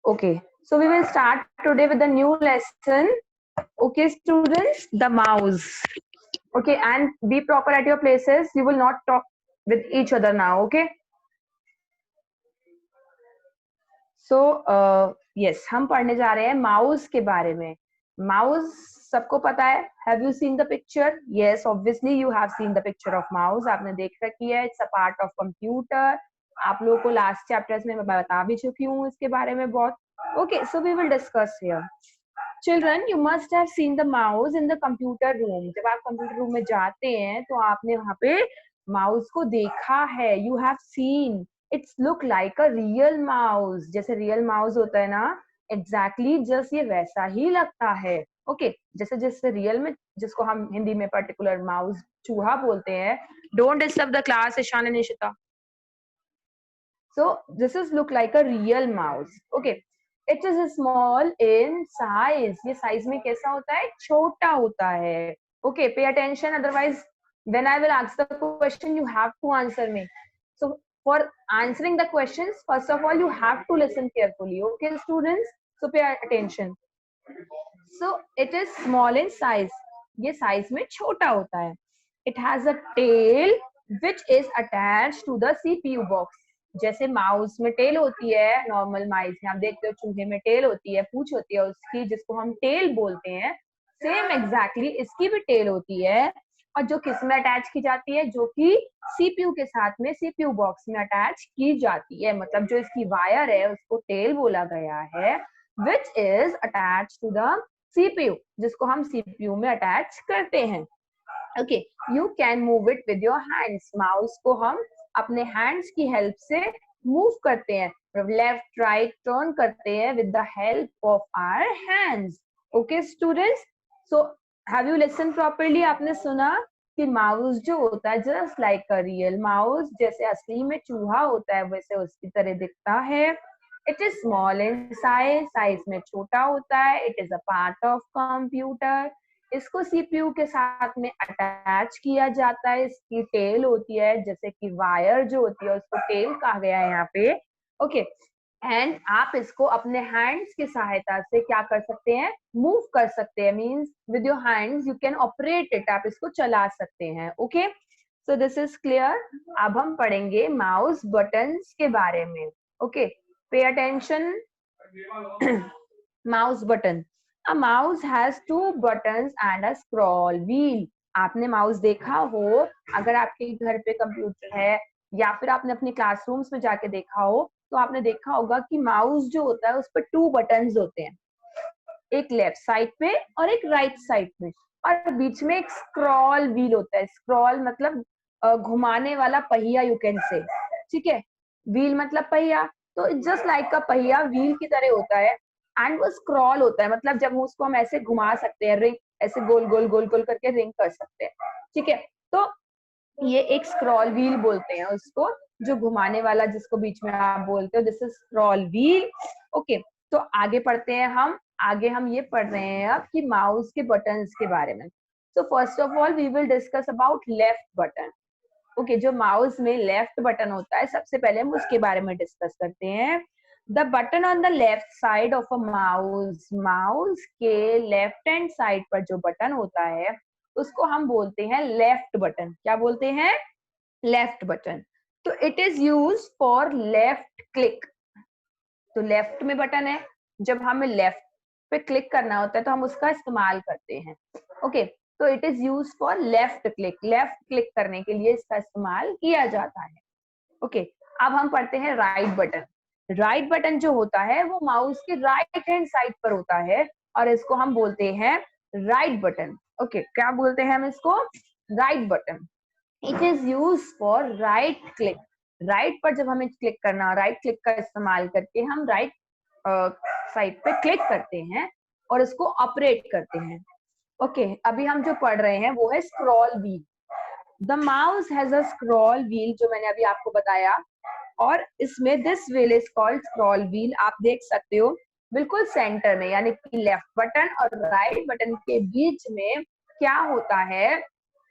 Okay, so we will start today with a new lesson. Okay, students, the mouse. Okay, and be proper at your places. You will not talk with each other now. Okay. So yes, हम पढ़ने जा रहे हैं mouse के बारे में. Mouse सबको पता है. Have you seen the picture? Yes, obviously you have seen the picture of mouse. आपने देख रखी है. It's a part of computer. आप लोगों को लास्ट चैप्टर्स में मैं बता भी चुकी हूँ इसके बारे में बहुत. Okay, so we will discuss here. Children, you must have seen the mouse in the computer room. जब आप कंप्यूटर रूम में जाते हैं तो आपने वहां पे माउस को देखा है. You have seen. It's look like a real mouse. जैसे रियल माउस होता है ना, exactly जस्ट ये वैसा ही लगता है. Okay, जैसे जैसे रियल में, जिसको हम हिंदी में पर्टिकुलर माउस चूहा बोलते हैं. Don't disturb the class, Ishan and Nishita. So this is look like a real mouse. Okay. It is small in size. ये size में कैसा होता है? छोटा होता है. Okay, pay attention. Otherwise, when I will ask the question, you have to answer me. So for answering the questions, first of all, you have to listen carefully. Okay, students. So pay attention. So it is small in size. ये size में छोटा होता है. It has a tail which is attached to the CPU box. जैसे mouse में tell होती है, normal माइस में आप देखते हो चूहे में टेल होती है, पूंछ होती है उसकी, जिसको हम टेल बोलते हैं. सेम एग्जैक्टली इसकी भी टेल होती है. और जो किस में अटैच की जाती है? जो कि सीपीयू के साथ में सीपीयू बॉक्स में अटैच की जाती है. मतलब जो इसकी वायर है उसको टेल बोला गया है, which is attach to the CPU, जिसको हम सीपीयू में अटैच करते हैं. Okay, you can move it with your hands. Mouse को हम अपने हैंड्स की हेल्प से मूव करते हैं, लेफ्ट राइट टर्न करते हैं with the help of our hands. Okay students, so have you listen properly? आपने सुना कि माउस जो होता है just like a real mouse, जैसे असली में चूहा होता है वैसे उसकी तरह दिखता है. It is small in size, size में छोटा होता है. It is a part of computer. इसको सीपीयू के साथ में अटैच किया जाता है. इसकी टेल होती है, जैसे कि वायर जो होती है उसको टेल कहा गया है यहाँ पे. ओके, एंड आप इसको अपने हैंड्स की सहायता से क्या कर सकते हैं? मूव कर सकते हैं. Means with your hands you can operate it. आप इसको चला सकते हैं. Okay, so this is clear. अब हम पढ़ेंगे माउस बटन्स के बारे में. Okay, pay attention. Mouse button. A mouse has two buttons and a scroll wheel. आपने माउस देखा हो, अगर आपके घर पे कंप्यूटर है या फिर आपने अपनी क्लासरूम्स में जाके देखा हो, तो आपने देखा होगा कि माउस जो होता है उस पर 2 बटन्स होते हैं, एक लेफ्ट साइड पे और एक राइट साइड पे, और बीच में एक स्क्रॉल व्हील होता है. स्क्रॉल मतलब घुमाने वाला पहिया, यू कैन से. ठीक है, व्हील मतलब पहिया, तो जस्ट लाइक का पहिया व्हील की तरह होता है. एंड वो स्क्रॉल होता है, मतलब जब उसको हम ऐसे घुमा सकते हैं, रिंग ऐसे गोल गोल गोल गोल करके रिंग कर सकते हैं. ठीक है, तो ये एक स्क्रॉल व्हील बोलते हैं उसको, जो घुमाने वाला जिसको बीच में आप बोलते हो, this is scroll wheel. Okay, तो आगे पढ़ते हैं हम. आगे हम ये पढ़ रहे हैं अब कि माउस के बटन्स के बारे में. So first of all we will discuss about left button. Okay, जो माउस में लेफ्ट बटन होता है, सबसे पहले हम उसके बारे में डिस्कस करते हैं. The button on the left side of a mouse. Mouse के लेफ्ट हैंड साइड पर जो बटन होता है उसको हम बोलते हैं लेफ्ट बटन. क्या बोलते हैं? Left button. तो it is use for left click. तो लेफ्ट में बटन है, जब हमें लेफ्ट पे क्लिक करना होता है तो हम उसका इस्तेमाल करते हैं. ओके, तो it is use for left click. Left click करने के लिए इसका इस्तेमाल किया जाता है. ओके, अब हम पढ़ते हैं राइट बटन. राइट बटन जो होता है वो माउस के राइट हैंड साइड पर होता है और इसको हम बोलते हैं राइट बटन. ओके, क्या बोलते हैं हम इसको? Right button. It is use for right click. Right पर जब हमें क्लिक करना, राइट क्लिक का इस्तेमाल करके हम राइट साइड पे क्लिक करते हैं और इसको ऑपरेट करते हैं. ओके, अभी हम जो पढ़ रहे हैं वो है scroll wheel. The mouse has a scroll wheel, जो मैंने अभी आपको बताया, और इसमें this wheel is called scroll wheel. आप देख सकते हो बिल्कुल सेंटर में, यानी कि लेफ्ट बटन और राइट बटन के बीच में क्या होता है?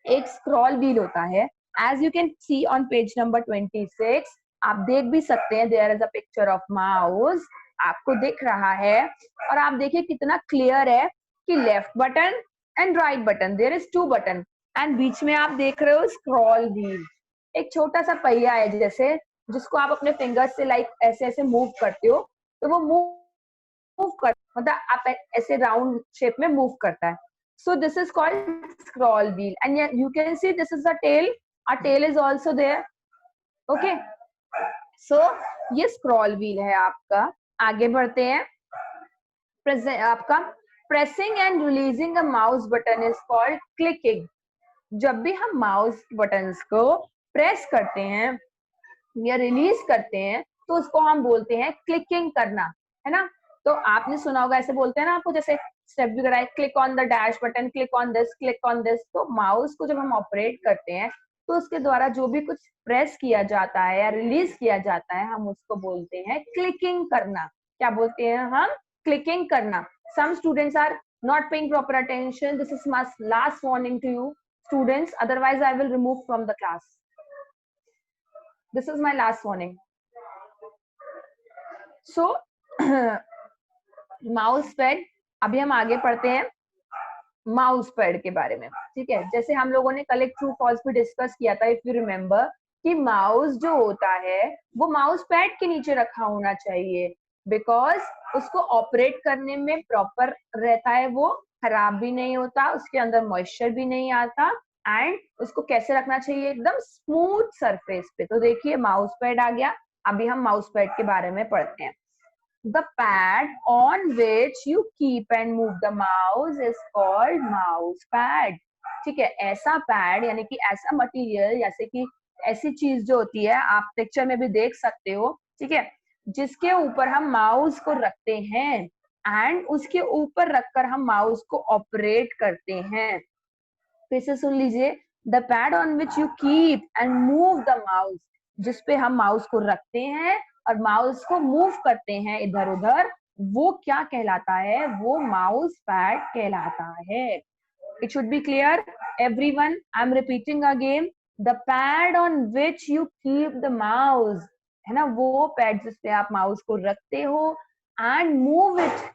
एक स्क्रॉल व्हील होता है. As you can see on page number 26, आप देख भी सकते हैं, there is a picture of mouse, आपको दिख रहा है, और आप देखिए कितना क्लियर है कि left button and right button, there is 2 button, and बीच में आप देख रहे हो स्क्रॉल व्हील, एक छोटा सा पहिया है जैसे, जिसको आप अपने फिंगर्स से लाइक ऐसे ऐसे मूव करते हो, तो वो मूव कर, मतलब आप ऐसे राउंड शेप में मूव करता है. So this is called scroll wheel, and yeah, you can see this is the tail. A tail is also there. Okay. So ये scroll wheel है आपका. आगे बढ़ते हैं. आपका pressing and releasing a mouse button is called clicking. जब भी हम माउस बटन्स को प्रेस करते हैं या रिलीज करते हैं तो उसको हम बोलते हैं क्लिकिंग करना, है ना. तो आपने सुना होगा, ऐसे बोलते हैं ना आपको, जैसे स्टेप भी कराए, click on the dash button, click on this, click on this. तो माउस को जब हम ऑपरेट करते हैं तो उसके द्वारा जो भी कुछ प्रेस किया जाता है या रिलीज किया जाता है, हम उसको बोलते हैं क्लिकिंग करना. क्या बोलते हैं हम? क्लिकिंग करना. Some students are not paying proper attention. This is my last warning to you students, otherwise I will remove from the class. This is my last warning. So mouse pad, अभी हम आगे पढ़ते हैं mouse pad के बारे में. ठीक है, जैसे हम लोगों ने कल एक ट्रू फॉल्स भी डिस्कस किया था, इफ यू रिमेम्बर, कि माउस जो होता है वो माउस पैड के नीचे रखा होना चाहिए, बिकॉज उसको ऑपरेट करने में प्रॉपर रहता है, वो खराब भी नहीं होता, उसके अंदर मॉइस्चर भी नहीं आता, एंड उसको कैसे रखना चाहिए? एकदम स्मूथ सरफेस पे. तो देखिए माउस पैड आ गया. अभी हम माउस पैड के बारे में पढ़ते हैं. The pad on which you keep and move the mouse is called mouse pad. ठीक है, ऐसा पैड यानी कि ऐसा मटेरियल, जैसे कि ऐसी चीज जो होती है, आप पिक्चर में भी देख सकते हो, ठीक है, जिसके ऊपर हम माउस को रखते हैं एंड उसके ऊपर रखकर हम माउस को ऑपरेट करते हैं. फिर से सुन लीजिए, the pad on which you keep and move the mouse, जिसपे हम माउस को रखते हैं और माउस को मूव करते हैं इधर उधर, वो क्या कहलाता है? वो माउस पैड कहलाता है. It should be clear everyone. I am repeating again, the pad on which you keep the mouse, है ना, वो पैड जिसपे आप माउस को रखते हो एंड मूव इट,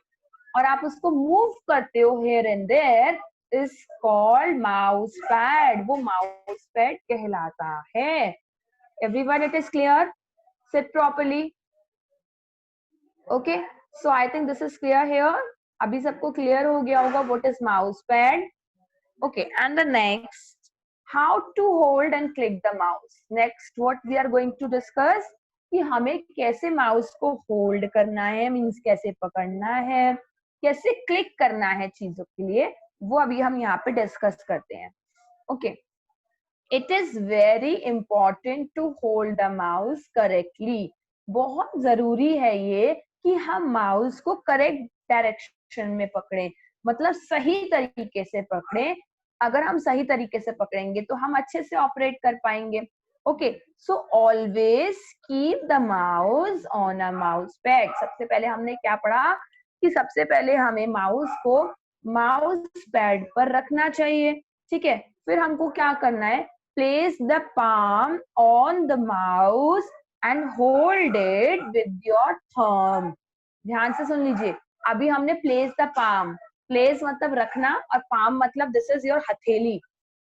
और आप उसको मूव करते हो here and there, is called mouse pad. वो mouse pad कहलाता है. Everyone, it is clear? Sit properly. Okay. So I think this is clear here. अभी सबको clear हो गया होगा what is mouse pad. Okay. And the next, how to hold and click the mouse. Next, what we are going to discuss कि हमें कैसे mouse को hold करना है, मीन्स कैसे पकड़ना है, कैसे क्लिक करना है चीजों के लिए, वो अभी हम यहाँ पे डिस्कस करते हैं. Okay. It is very important to hold the mouse correctly. बहुत जरूरी है ये कि हम माउस को करेक्ट डायरेक्शन में पकड़ें, मतलब सही तरीके से पकड़ें. अगर हम सही तरीके से पकड़ेंगे तो हम अच्छे से ऑपरेट कर पाएंगे. Okay. So always keep the mouse on a mouse pad. सबसे पहले हमने क्या पढ़ा कि सबसे पहले हमें माउस को माउस पैड पर रखना चाहिए. ठीक है, फिर हमको क्या करना है? Place the palm on the mouse and hold it with your thumb. ध्यान से सुन लीजिए, अभी हमने प्लेस द पाम, प्लेस मतलब रखना और पाम मतलब दिस इज योर हथेली.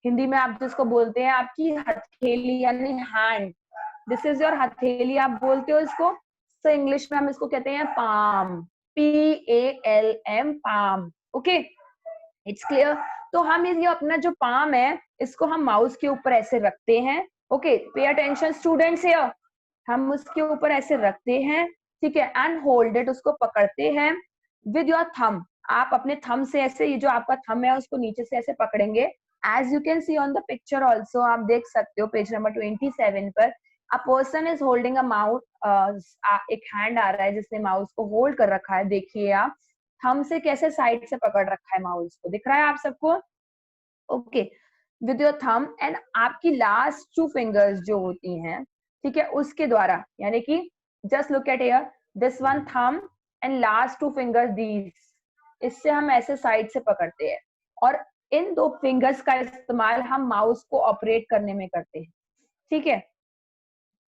हिंदी में आप जिसको बोलते हैं आपकी हथेली यानी हैंड, दिस इज योर हथेली आप बोलते हो इसको. तो इंग्लिश में हम इसको कहते हैं palm, PALM, palm. Okay, it's clear. तो हम ये अपना जो पाम है इसको हम माउस के ऊपर ऐसे रखते हैं. Okay, pay attention students here. हम उसके ऊपर ऐसे रखते हैं, ठीक है, एंड होल्ड इट, उसको पकड़ते हैं विद योर थंब. आप अपने थंब से ऐसे, ये जो आपका थंब है उसको नीचे से ऐसे पकड़ेंगे. As you can see on the picture also, आप देख सकते हो पेज नंबर 27 पर, a person is holding a mouse. एक हैंड आ रहा है जिसने माउस को होल्ड कर रखा है. देखिए आप थंब से कैसे साइड से पकड़ रखा है माउस को, दिख रहा है आप सबको? Okay, with your thumb and आपकी लास्ट 2 फिंगर्स जो होती हैं, ठीक है, उसके द्वारा, यानी कि just look eight here, this one thumb and last 2 fingers these, इससे हम ऐसे साइड से पकड़ते हैं और इन 2 फिंगर्स का इस्तेमाल हम माउस को ऑपरेट करने में करते हैं. ठीक है,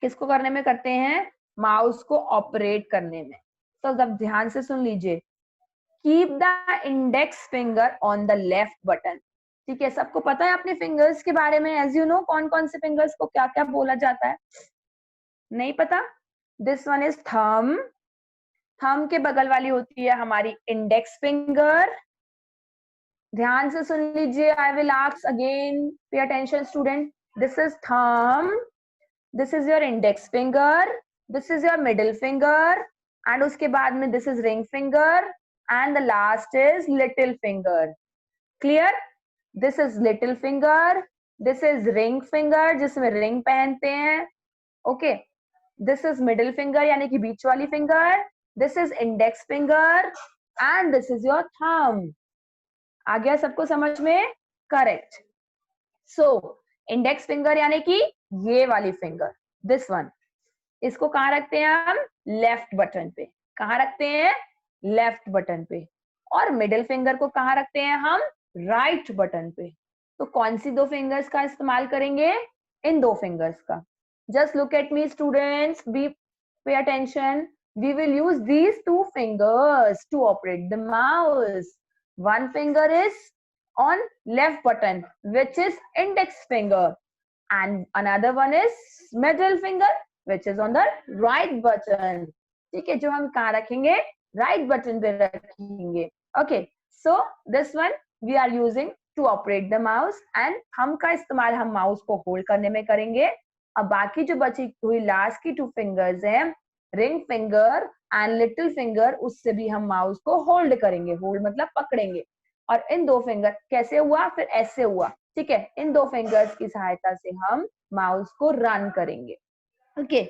किसको करने में करते हैं? माउस को ऑपरेट करने में। तो अब ध्यान से सुन लीजिए, keep the index finger on the left button. ठीक है, सबको पता है अपने फिंगर्स के बारे में, एज यू नो कौन कौन से फिंगर्स को क्या क्या बोला जाता है? नहीं पता? This one is thumb. Thumb के बगल वाली होती है हमारी इंडेक्स फिंगर। ध्यान से सुन लीजिए, I will ask again, pay attention student. This is thumb, this is your index finger, this is your middle finger, and उसके बाद में this is ring finger, and the last is little finger. Clear? This is little finger, this is ring finger जिसमें ring पहनते हैं। Okay, this is middle finger यानी कि बीच वाली finger, this is index finger, and this is your thumb. आ गया सबको समझ में? करेक्ट। सो इंडेक्स फिंगर यानी कि ये वाली फिंगर, दिस वन, इसको कहाँ रखते हैं हम? लेफ्ट बटन पे। कहाँ रखते हैं? लेफ्ट बटन पे। और मिडिल फिंगर को कहाँ रखते हैं हम? राइट बटन पे। तो कौन सी दो फिंगर्स का इस्तेमाल करेंगे? इन दो फिंगर्स का। Just look at me students, be pay attention. We will use these two fingers to operate the mouse. One finger is on left button, which is index finger, and another one is middle finger, which is on the right button. ठीक है, जो हम कहाँ रखेंगे? Right button पे रखेंगे। Okay, so this one we are using to operate the mouse, and हम का इस्तेमाल हम माउस को होल्ड करने में करेंगे। अब बाकी जो बची हुई लास्ट की टू फिंगर्स हैं, ring finger and little finger, उससे भी हम माउस को होल्ड करेंगे। होल्ड मतलब पकड़ेंगे। और इन दो फिंगर कैसे हुआ? फिर ऐसे हुआ। ठीक है, इन दो फिंगर्स की सहायता से हम माउस को रन करेंगे। ओके,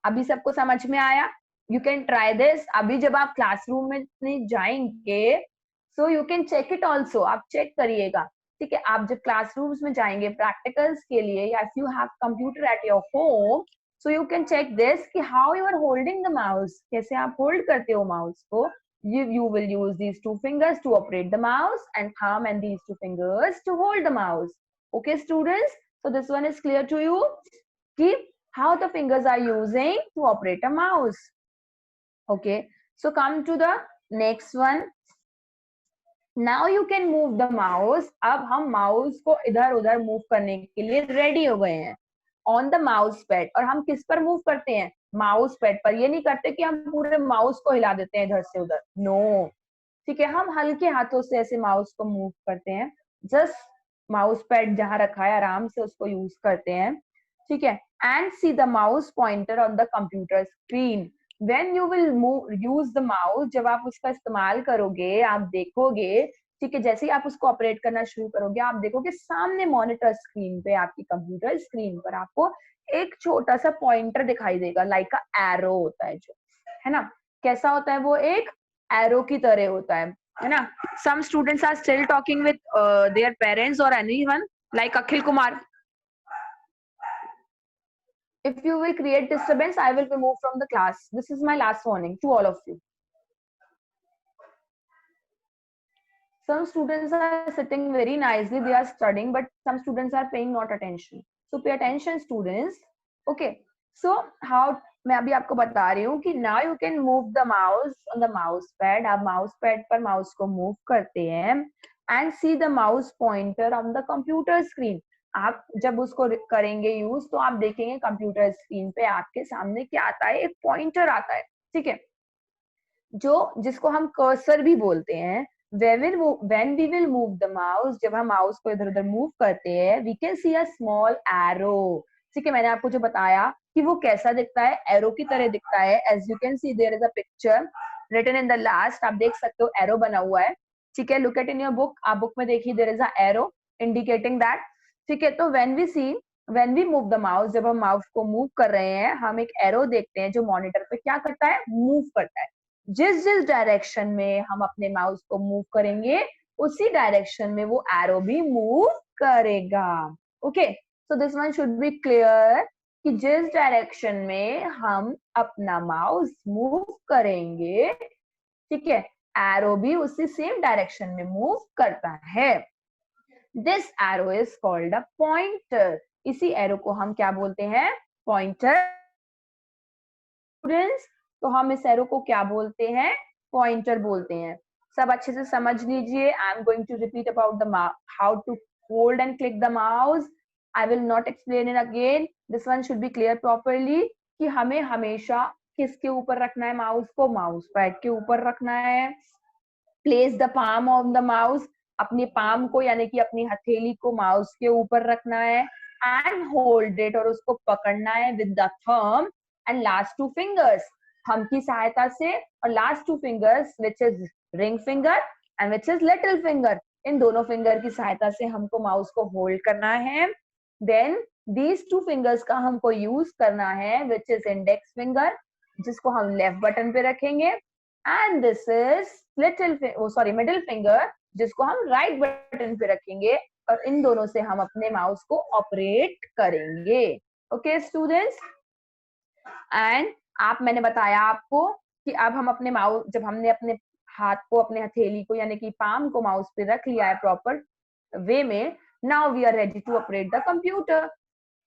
अभी सबको समझ में आया? You can try this. अभी जब आप क्लासरूम में जाएंगे, so you can check it also, आप चेक करिएगा। ठीक है, आप जब क्लासरूम्स में जाएंगे प्रैक्टिकल्स के लिए, या if you have computer at your home, so you can check this कि how you are holding the mouse, कैसे आप होल्ड करते हो माउस को। You will use these two fingers to operate the mouse, and thumb and these two fingers to hold the mouse. Okay, students? So this one is clear to you? Keep how the fingers are using to operate a mouse. Okay, so come to the next one. Now you can move the mouse. अब हम mouse को इधर उधर move करने के लिए ready हो गए हैं ऑन द माउस पैड। और हम किस पर मूव करते हैं? माउस पैड पर। ये नहीं करते कि हम पूरे माउस को हिला देते हैं इधर से उधर, नो। ठीक है, हम हल्के हाथों से ऐसे माउस को मूव करते हैं। जस्ट माउस पैड जहां रखा है आराम से उसको यूज करते हैं। ठीक है, and see the mouse pointer on the computer screen. When you will use the mouse, जब आप उसका इस्तेमाल करोगे, आप देखोगे, ठीक है, जैसे ही आप उसको ऑपरेट करना शुरू करोगे, आप देखोगे सामने मॉनिटर स्क्रीन पे, आपकी कंप्यूटर स्क्रीन पर आपको एक छोटा सा पॉइंटर दिखाई देगा, लाइक अ एरो होता है जो, है ना? कैसा होता है वो? एक एरो की तरह होता है ना? Some students are still talking with their parents और anyone, like Akhil Kumar. If you will create disturbance, I will remove from the class. This is my last warning to all of you. Some students are sitting very nicely, they are studying, but some students are paying not attention. So pay attention, students. Okay, so how, मैं अभी आपको बता रही हूँ कि now you can move the mouse on the mouse pad. आप mouse pad पर mouse को move करते हैं and see the mouse pointer on the computer screen. आप जब उसको करेंगे यूज, तो आप देखेंगे कंप्यूटर स्क्रीन पे आपके सामने क्या आता है? एक पॉइंटर आता है। ठीक है, जो जिसको हम कर्सर भी बोलते हैं। when we will move the mouse, जब हम माउस को इधर उधर मूव करते हैं, we can see a small arrow. ठीक है, मैंने आपको जो बताया कि वो कैसा दिखता है, एरो की तरह दिखता है। as you can see there is a picture written in the last, आप देख सकते हो एरो बना हुआ है। ठीक है, look at in your book, आप बुक में देखिए, there is a arrow indicating that. ठीक है, तो when we move the mouse, जब हम माउस को मूव कर रहे हैं, हम एक एरो देखते हैं जो मॉनिटर पे क्या करता है? मूव करता है। जिस जिस डायरेक्शन में हम अपने माउस को मूव करेंगे, उसी डायरेक्शन में वो एरो भी मूव करेगा। Okay, so this one should be clear कि जिस डायरेक्शन में हम अपना माउस मूव करेंगे, ठीक है, एरो भी उसी सेम डायरेक्शन में मूव करता है। This arrow is called a pointer. इसी एरो को हम क्या बोलते हैं? पॉइंटर स्टूडेंट्स, तो हम इस एरो को क्या बोलते हैं? पॉइंटर बोलते हैं। सब अच्छे से समझ लीजिए। I am going to repeat about the how to hold and click the mouse. I will not explain it again, this one should be clear properly कि हमें हमेशा किसके ऊपर रखना है माउस को? माउस पैड के ऊपर रखना है। Place the palm on the mouse, अपनी पाम को यानी कि अपनी हथेली को माउस के ऊपर रखना है एंड होल्ड इट, और उसको पकड़ना है with the thumb and last two fingers, thumb की सहायता से, और last two fingers which is ring finger and which is little finger, इन दोनों फिंगर की सहायता से हमको माउस को होल्ड करना है। देन दीज टू फिंगर्स का हमको यूज करना है विच इज इंडेक्स फिंगर, जिसको हम लेफ्ट बटन पे रखेंगे, and this is middle finger, जिसको हम राइट बटन पे रखेंगे, और इन दोनों से हम अपने माउस को ऑपरेट करेंगे। ओके स्टूडेंट्स, एंड मैंने बताया आपको कि अब हम अपने माउस, जब हमने अपने हाथ को, अपने हथेली को यानी कि पाम को माउस पे रख लिया है प्रॉपर वे में, now we are ready to operate the computer,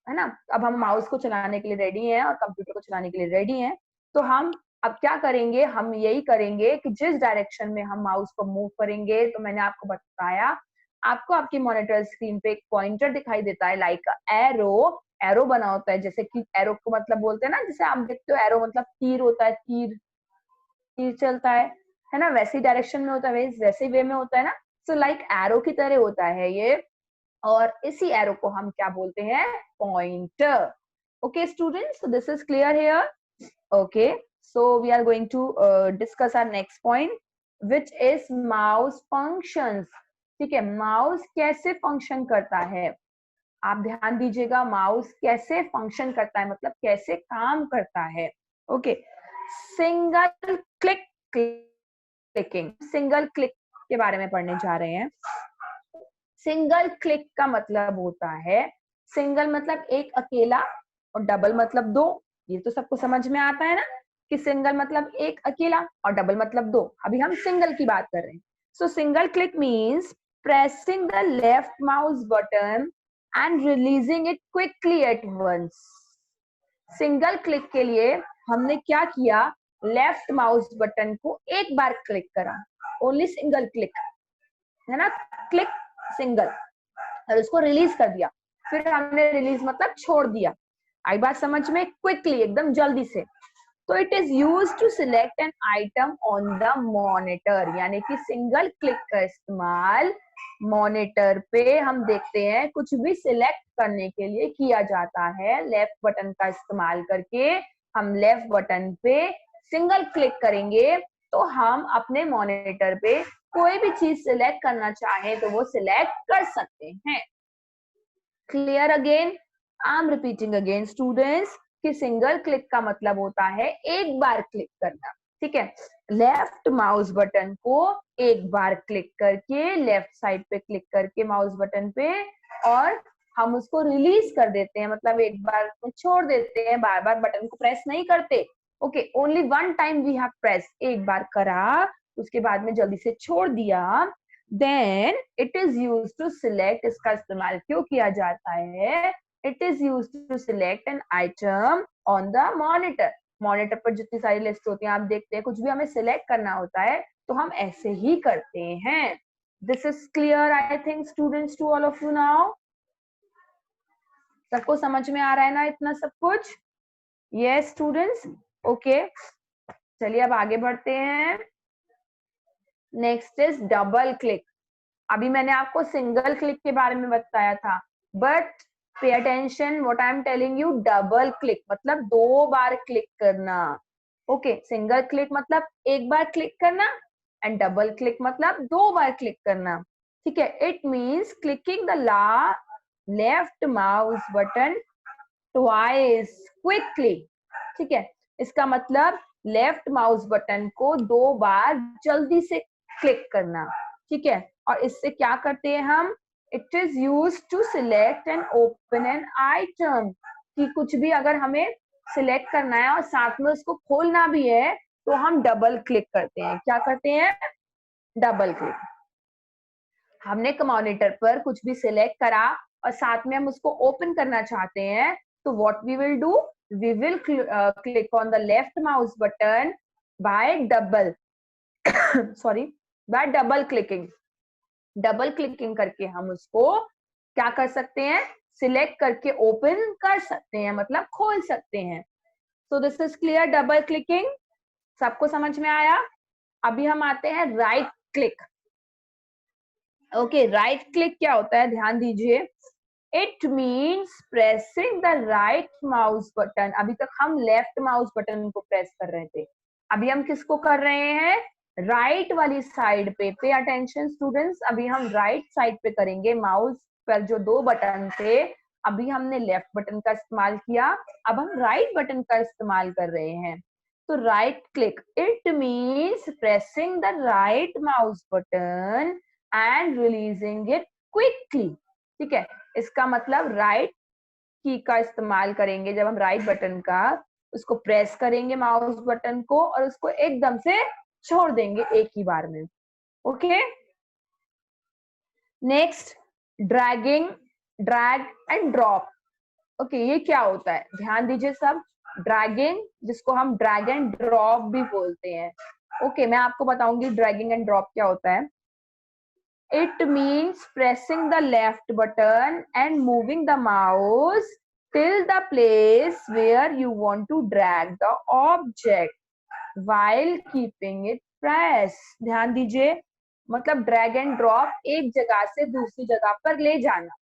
है ना? अब हम माउस को चलाने के लिए रेडी हैं और कंप्यूटर को चलाने के लिए रेडी हैं। तो हम अब क्या करेंगे? हम यही करेंगे कि जिस डायरेक्शन में हम माउस को मूव करेंगे, तो मैंने आपको बताया, आपको आपकी मॉनिटर स्क्रीन पे एक पॉइंटर दिखाई देता है लाइक एरो, एरो बना होता है, जैसे कि एरो को मतलब बोलते हैं ना, जैसे आप देखते हो एरो मतलब तीर होता है, तीर तीर चलता है ना? वैसी डायरेक्शन में होता है, वैसे वे में होता है ना। सो लाइक एरो की तरह होता है ये, और इसी एरो को हम क्या बोलते हैं? Pointer. Okay students, so this is clear here. Okay, so we are going to discuss our next point, which is mouse functions. ठीक है, माउस कैसे फंक्शन करता है? आप ध्यान दीजिएगा, माउस कैसे फंक्शन करता है मतलब कैसे काम करता है। Okay, single click clicking, single click के बारे में पढ़ने जा रहे हैं। सिंगल क्लिक का मतलब होता है, सिंगल मतलब एक अकेला, और डबल मतलब दो। ये तो सबको समझ में आता है ना कि सिंगल मतलब एक अकेला और डबल मतलब दो। अभी हम सिंगल की बात कर रहे हैं। So single click means pressing the left mouse button and releasing it quickly at once. Single click के लिए हमने क्या किया? लेफ्ट माउस बटन को एक बार क्लिक करा, ओनली सिंगल क्लिक, है ना? क्लिक सिंगल, और उसको रिलीज कर दिया। फिर हमने रिलीज मतलब छोड़ दिया। आई बात समझ में? क्विकली, एकदम जल्दी से। तो it is use to select an item on the monitor, यानी कि सिंगल क्लिक का इस्तेमाल मॉनिटर पे हम देखते हैं कुछ भी सिलेक्ट करने के लिए किया जाता है। लेफ्ट बटन का इस्तेमाल करके हम लेफ्ट बटन पे सिंगल क्लिक करेंगे, तो हम अपने मॉनिटर पे कोई भी चीज सिलेक्ट करना चाहे तो वो सिलेक्ट कर सकते हैं। Clear? Again I am repeating again students कि सिंगल क्लिक का मतलब होता है एक बार क्लिक करना। ठीक है, लेफ्ट माउस बटन को एक बार क्लिक करके, लेफ्ट साइड पे क्लिक करके माउस बटन पे, और हम उसको रिलीज कर देते हैं, मतलब एक बार छोड़ देते हैं, बार बार बटन को प्रेस नहीं करते। Okay, only one time we have press, एक बार करा, उसके बाद में जल्दी से छोड़ दिया। Then it is use to select, इसका इस्तेमाल क्यों किया जाता है? It is use to select an item on the monitor. Monitor पर जितनी सारी लिस्ट होती है, आप देखते हैं कुछ भी हमें सिलेक्ट करना होता है तो हम ऐसे ही करते हैं। This is clear I think students to all of you now. सबको समझ में आ रहा है ना इतना सब कुछ? Yes students, okay. चलिए अब आगे बढ़ते हैं। Next is double click. अभी मैंने आपको सिंगल क्लिक के बारे में बताया था, but pay attention what I am telling you, double click मतलब दो बार क्लिक करना। ओके, सिंगल क्लिक मतलब एक बार क्लिक करना, एंड डबल क्लिक मतलब दो बार क्लिक करना। ठीक है, it means clicking the left mouse button twice quickly. ठीक है, इसका मतलब लेफ्ट माउस बटन को दो बार जल्दी से क्लिक करना। ठीक है, और इससे क्या करते हैं हम? It is use to select and open an item, कि कुछ भी अगर हमें सिलेक्ट करना है और साथ में उसको खोलना भी है तो हम डबल क्लिक करते हैं। क्या करते हैं? Double click. हमने मॉनिटर पर कुछ भी सिलेक्ट करा और साथ में हम उसको ओपन करना चाहते हैं, तो what we will do? we will click on the left mouse button by double sorry, by double clicking. Double clicking करके हम उसको क्या कर सकते हैं, सिलेक्ट करके ओपन कर सकते हैं, मतलब खोल सकते हैं. So this is clear. Double clicking सबको समझ में आया. अभी हम आते हैं right click. Okay, right click क्या होता है, ध्यान दीजिए. It means pressing the right mouse button. अभी तक हम लेफ्ट माउस बटन को प्रेस कर रहे थे, अभी हम किसको कर रहे हैं, राइट वाली साइड पे अटेंशन स्टूडेंट्स. अभी हम राइट साइड पे करेंगे. माउस पर जो दो बटन थे, अभी हमने लेफ्ट बटन का इस्तेमाल किया, अब हम राइट बटन का इस्तेमाल कर रहे हैं. तो right click, it means pressing the right mouse button and releasing it quickly. ठीक है, इसका मतलब राइट की का इस्तेमाल करेंगे जब हम राइट बटन का, उसको प्रेस करेंगे माउस बटन को और उसको एकदम से छोड़ देंगे एक ही बार में. Okay, next dragging, drag and drop. Okay, ये क्या होता है, ध्यान दीजिए सब. ड्रैगिंग, जिसको हम ड्रैग एंड ड्रॉप भी बोलते हैं. ओके, मैं आपको बताऊंगी ड्रैगिंग एंड ड्रॉप क्या होता है. It means pressing the left button and moving the mouse till the place where you want to drag the object while keeping it pressed. ध्यान दीजिए, मतलब ड्रैग एंड ड्रॉप एक जगह से दूसरी जगह पर ले जाना.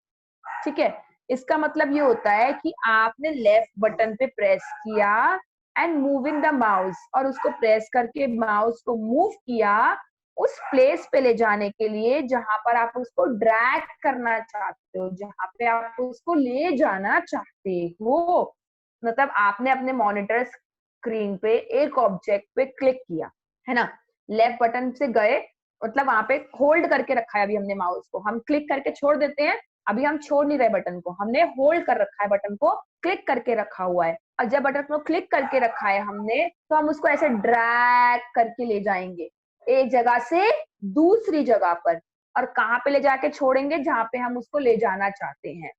ठीक है, इसका मतलब ये होता है कि आपने लेफ्ट बटन पे प्रेस किया एंड मूविंग द माउस, और उसको प्रेस करके माउस को मूव किया उस प्लेस पे ले जाने के लिए जहां पर आप उसको ड्रैग करना चाहते हो, जहां पे आप उसको ले जाना चाहते हो. मतलब आपने अपने मॉनिटर स्क्रीन पे एक ऑब्जेक्ट पे क्लिक किया है ना, लेफ्ट बटन से गए, मतलब वहां पे होल्ड करके रखा है अभी हमने माउस को, हम क्लिक करके छोड़ देते हैं. अभी हम छोड़ नहीं रहे बटन को, हमने होल्ड कर रखा है, बटन को क्लिक करके रखा हुआ है. और जब बटन को क्लिक करके रखा है हमने, तो हम उसको ऐसे ड्रैग करके ले जाएंगे एक जगह से दूसरी जगह पर. और कहाँ पे ले जाके छोड़ेंगे, जहां पे हम उसको ले जाना चाहते हैं.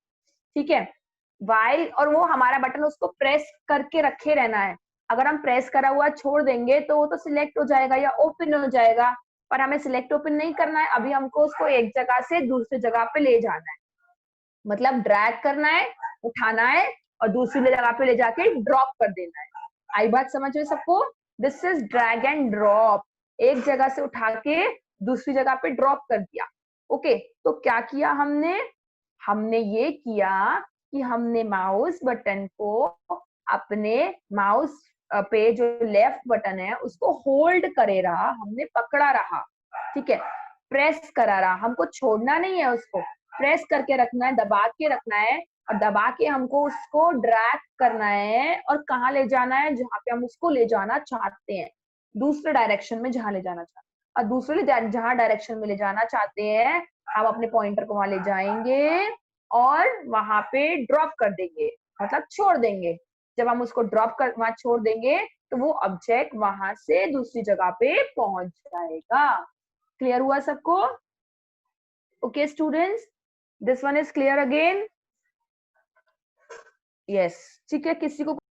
ठीक है, वाइल, और वो हमारा बटन उसको प्रेस करके रखे रहना है. अगर हम प्रेस करा हुआ छोड़ देंगे तो वो तो सिलेक्ट हो जाएगा या ओपन हो जाएगा, पर हमें सिलेक्ट ओपन नहीं करना है. अभी हमको उसको एक जगह से दूसरी जगह पे ले जाना है, मतलब ड्रैग करना है, उठाना है और दूसरी जगह पे ले जाके ड्रॉप कर देना है. आई बात समझ में सबको. This is drag and drop. एक जगह से उठा के दूसरी जगह पे ड्रॉप कर दिया. ओके, तो क्या किया हमने, हमने ये किया कि हमने माउस बटन को अपने माउस पे जो लेफ्ट बटन है उसको होल्ड करे रहा, हमने पकड़ा रहा. ठीक है, प्रेस करा रहा, हमको छोड़ना नहीं है, उसको प्रेस करके रखना है, दबा के रखना है, और दबा के हमको उसको ड्रैग करना है. और कहाँ ले जाना है, जहाँ पे हम उसको ले जाना चाहते हैं, दूसरे डायरेक्शन में जहाँ ले जाना चाहते हैं. और दूसरे जहाँ डायरेक्शन में ले जाना चाहते हैं, हम अपने पॉइंटर को वहां ले जाएंगे और वहां पे ड्रॉप कर देंगे, मतलब छोड़ देंगे. जब हम उसको ड्रॉप कर वहां छोड़ देंगे तो वो ऑब्जेक्ट वहां से दूसरी जगह पे पहुंच जाएगा. क्लियर हुआ सबको? Okay students, this one is clear again. Yes, ठीक है. किसी को